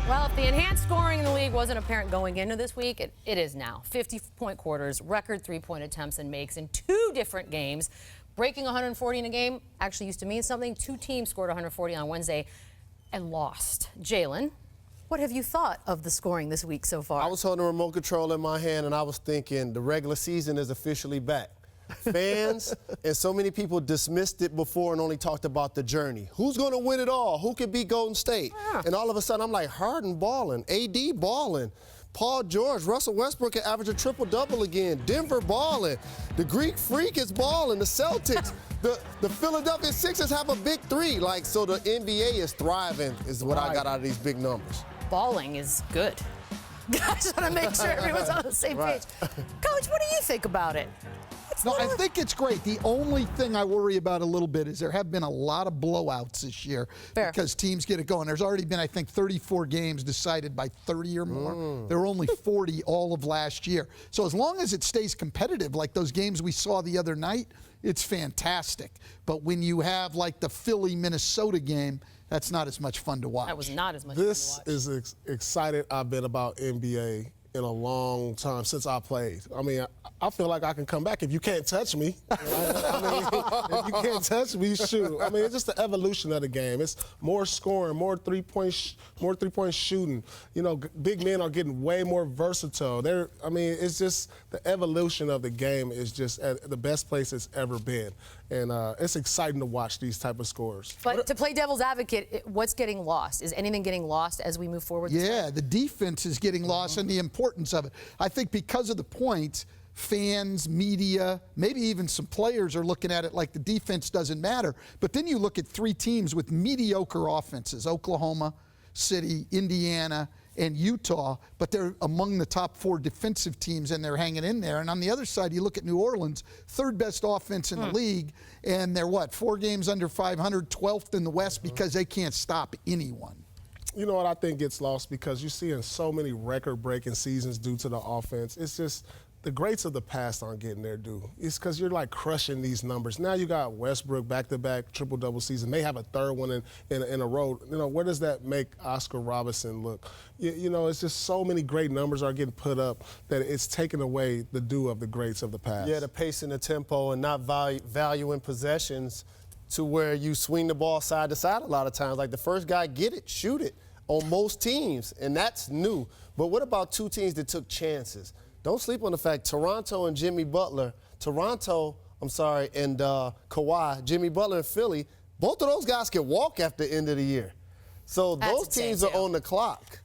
Well, if the enhanced scoring in the league wasn't apparent going into this week, it is now. 50-point quarters, record three-point attempts and makes in 2 different games. Breaking 140 in a game actually used to mean something. 2 teams scored 140 on Wednesday and lost. Jalen, what have you thought of the scoring this week so far? I was holding the remote control in my hand, and I was thinking the regular season is officially back. Fans and so many people dismissed it before and only talked about the journey. Who's going to win it all? Who could beat Golden State? Yeah. And all of a sudden, I'm like, Harden balling, AD balling, Paul George, Russell Westbrook can average a triple-double again, Denver balling, the Greek Freak is balling, the Celtics, the Philadelphia Sixers have a big 3. Like, so the NBA is thriving is what I got out of these big numbers. Balling is good. I just want to make sure everyone's on the same page. Coach, what do you think about it? No, I think it's great. The only thing I worry about a little bit is there have been a lot of blowouts this year because teams get it going. There's already been, I think, 34 games decided by 30 or more. There were only 40 all of last year. So as long as it stays competitive, like those games we saw the other night, it's fantastic. But when you have, like, the Philly-Minnesota game, that's not as much fun to watch. That was not as much fun to watch. This is excited I've been about NBA in a long time since I played. I mean, I feel like I can come back if you can't touch me. I mean, if you can't touch me, shoot. I mean, it's just the evolution of the game. It's more scoring, more three-point shooting. You know, big men are getting way more versatile. I mean, it's just the evolution of the game is just at the best place it's ever been. And it's exciting to watch these type of scores. But to play devil's advocate, what's getting lost? Is anything getting lost as we move forward? Yeah, the defense is getting lost and the importance of it. I think because of the points, fans, media, maybe even some players are looking at it like the defense doesn't matter. But then you look at 3 teams with mediocre offenses, Oklahoma City, Indiana, and Utah, but they're among the top 4 defensive teams, and they're hanging in there. And on the other side, you look at New Orleans, 3rd best offense in the league, and they're, what, 4 games under 500, 12th in the West because they can't stop anyone. You know what I think gets lost because you're seeing so many record-breaking seasons due to the offense. It's just the greats of the past aren't getting their due. It's because you're, like, crushing these numbers. Now you got Westbrook back-to-back triple-double season. They have a 3rd one in a row. You know, where does that make Oscar Robertson look? You know, it's just so many great numbers are getting put up that it's taking away the due of the greats of the past. Yeah, the pace and the tempo and not valuing possessions to where you swing the ball side to side a lot of times. Like the first guy get it, shoot it on most teams, and that's new. But what about 2 teams that took chances? Don't sleep on the fact Toronto and Jimmy Butler, and Kawhi, Jimmy Butler and Philly, both of those guys can walk after the end of the year. So those teams are on the clock.